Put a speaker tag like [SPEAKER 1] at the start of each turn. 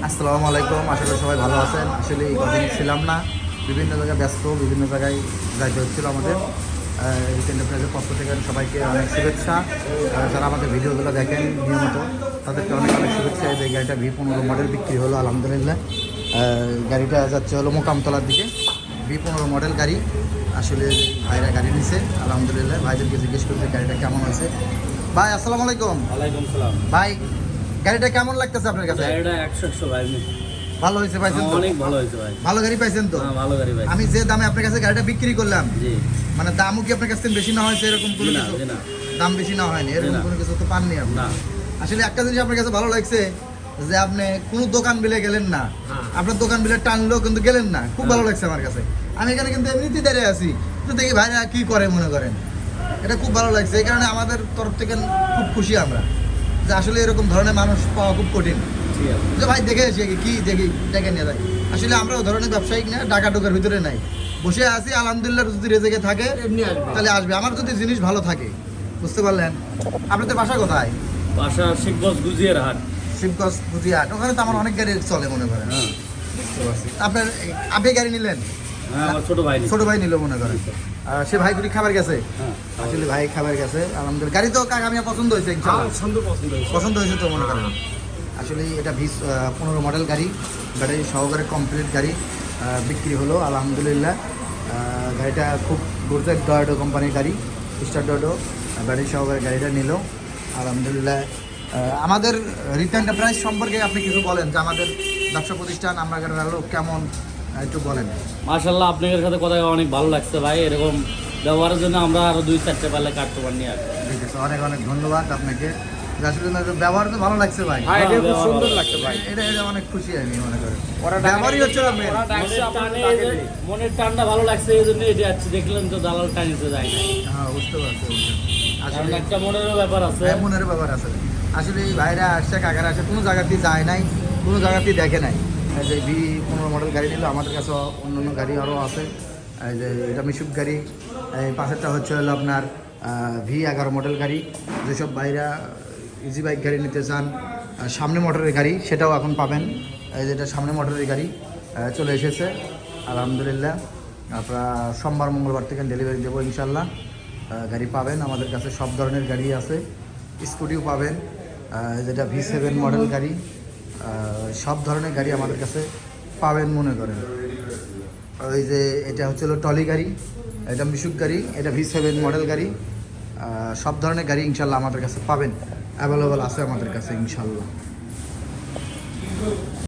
[SPEAKER 1] আসসালামু আলাইকুম, আশা করি সবাই ভালো আছেন। আসলে এই কদিন ছিলাম না, বিভিন্ন জায়গায় ব্যস্ত, বিভিন্ন জায়গায় যাইতে হচ্ছিল আমাদের। এন্টারপ্রাইজের পক্ষ থেকে সবাইকে অনেক শুভেচ্ছা। যারা আমাদের ভিডিওগুলো দেখেন নিয়মিত তাদেরকে অনেক অনেক শুভেচ্ছা। এই যে গাড়িটা V15 মডেল বিক্রি হলো আলহামদুলিল্লাহ। গাড়িটা যাচ্ছে হলো মোকামতলার দিকে। V15 মডেল গাড়ি, আসলে ভাইরা গাড়ি নিছে আলহামদুলিল্লাহ। ভাইদেরকে জিজ্ঞেস করছে গাড়িটা কেমন হয়েছে। ভাই আসসালামু আলাইকুম।
[SPEAKER 2] ওয়ালাইকুম সালাম।
[SPEAKER 1] ভাই গাড়িটা কেমন লাগতেছে আপনার কাছে?
[SPEAKER 2] গাড়িটা 100 ভাই।
[SPEAKER 1] ভালো হয়েছে, পাইছেন তো?
[SPEAKER 2] অনেক ভালো হয়েছে ভাই।
[SPEAKER 1] ভালো গাড়ি পাইছেন তো?
[SPEAKER 2] হ্যাঁ, ভালো গাড়ি ভাই।
[SPEAKER 1] আমি যে দামে আপনার কাছে গাড়িটা বিক্রি করলাম,
[SPEAKER 2] জি।
[SPEAKER 1] মানে দামও কি আপনার কাছ থেকে বেশি না হয়েছে এরকম কোনো
[SPEAKER 2] না,
[SPEAKER 1] কিছু?
[SPEAKER 2] জি না।
[SPEAKER 1] দাম বেশি না হয়নি এরকম
[SPEAKER 2] না।
[SPEAKER 1] কোনো কিছু তো পাননি আপনি?
[SPEAKER 2] না।
[SPEAKER 1] আসলে একটা জিনিস আপনার কাছে ভালো লাগছে যে আপনি কোনো দোকান বিলে গেলেন না, আপনার দোকান বিলে টানলো কিন্তু গেলেন না, খুব ভালো লাগছে আমার কাছে। আমি এখানে কিন্তু এমনিতেই দাঁড়িয়ে আছি, তো দেখি ভাইরা কি করে মনে করেন, এটা খুব ভালো লাগছে। এই কারণে আমাদের তরফ থেকে খুব খুশি আমরা যে আসলে এরকম ধরনের মানুষ পাওয়া খুব কঠিন।
[SPEAKER 2] ঠিক আছে।
[SPEAKER 1] যে ভাই দেখে আসি কি দেখি দেখে নিয়ে যায়। আসলে আমরা ও ধরনের ব্যবসায়িক না, টাকা টোকার ভিতরে নাই, বসে আছি আলহামদুলিল্লাহ। যদি রেজেকে থাকে
[SPEAKER 2] এমনি আসবে।
[SPEAKER 1] তাহলে আসবে, আমার যদি জিনিস ভালো থাকে। বুঝতে পারলেন? আপনাদের বাসা কোথায়?
[SPEAKER 2] বাসা শিবগঞ্জ গুজিয়ার হাট।
[SPEAKER 1] শিবগঞ্জ বুঝিয়াট, ওখানে তো আমার অনেক গাড়ি চলে মনে করেন।
[SPEAKER 2] হ্যাঁ।
[SPEAKER 1] বুঝতে পারছি। আপনার আপনি গাড়ি নিলেন?
[SPEAKER 2] হ্যাঁ, আমার ছোট ভাই।
[SPEAKER 1] ছোট ভাই নিল মনে করেন। সে ভাই গুলি খাবার গেছে?
[SPEAKER 2] হ্যাঁ।
[SPEAKER 1] আসলে ভাই খাবার গেছে আলহামদুলিল্লাহ। গাড়ি তো কাকা আমি পছন্দ হয়েছে ইনশাআল্লাহ? পছন্দ হয়েছে তো মনে করেন। আসলে এটা V15 মডেল গাড়ি, ব্যাটারি সহকারে কমপ্লিট গাড়ি বিক্রি হলো আলহামদুলিল্লাহ। গাড়িটা খুব গুরুত্ব, ডয়েডো কোম্পানির গাড়ি, স্টার ডয়েডো ব্যাটারি সহকারে গাড়িটা নিল আলহামদুলিল্লাহ। আমাদের রিতা এন্টারপ্রাইজ সম্পর্কে আপনি কিছু বলেন যে আমাদের ব্যবসা প্রতিষ্ঠান আমরা লোক কেমন, একটু বলেন।
[SPEAKER 2] মাশাআল্লাহ, আপনাদের সাথে কথা বলে অনেক ভালো লাগছে ভাই। এরকম ব্যবহারের জন্য আমরা আরো 2-4টে পারলে কাটতে নিয়ে আসবো।
[SPEAKER 1] ঠিক আছে, অনেক অনেক ধন্যবাদ আপনাকে। আসলে ব্যবহার তো ভালো লাগছে ভাই।
[SPEAKER 2] হ্যাঁ, এটা খুব সুন্দর লাগছে ভাই।
[SPEAKER 1] এটা অনেক খুশি আমি মনে করি। ব্যবহারই হচ্ছে না main।
[SPEAKER 2] মনের টানটা ভালো লাগছে, এই জন্য এটা আছে। দেখলেন তো দালাল টানিতে যায় না।
[SPEAKER 1] হ্যাঁ, বুঝতে পারছি।
[SPEAKER 2] আসলে
[SPEAKER 1] আসলে
[SPEAKER 2] একটা মনেরও ব্যাপার আছে।
[SPEAKER 1] মনের ব্যাপার আছে। আসলে এই ভাইরা আসছে, কাকারা আসছে, কোনো জায়গাতেই যায় নাই, কোনো জায়গাতেই দেখে নাই। এই যে V15 মডেল গাড়ি নিল, আমাদের কাছে অন্যান্য গাড়ি আরও আছে। এই যে এটা মিশুক গাড়ি, এই পাশেরটা হচ্ছে হলো আপনার V11 মডেল গাড়ি। যেসব ভাইরা ইজি বাইক গাড়ি নিতে চান, সামনে মোটরের গাড়ি, সেটাও এখন পাবেন। এই যেটা সামনে মোটরের গাড়ি চলে এসেছে আলহামদুলিল্লাহ। আপনারা সোমবার মঙ্গলবার থেকে ডেলিভারি দেবো ইনশাল্লাহ। গাড়ি পাবেন আমাদের কাছে, সব ধরনের গাড়ি আছে, স্কুটিও পাবেন। যেটা V7 মডেল গাড়ি, সব ধরনের গাড়ি আমাদের কাছে পাবেন মনে করেন। ওই যে এটা হচ্ছে হলো টলি গাড়ি, এটা মিশুক গাড়ি, এটা V7 মডেল গাড়ি, সব ধরনের গাড়ি ইনশাল্লাহ আমাদের কাছে পাবেন, অ্যাভেলেবল আছে আমাদের কাছে ইনশাল্লাহ।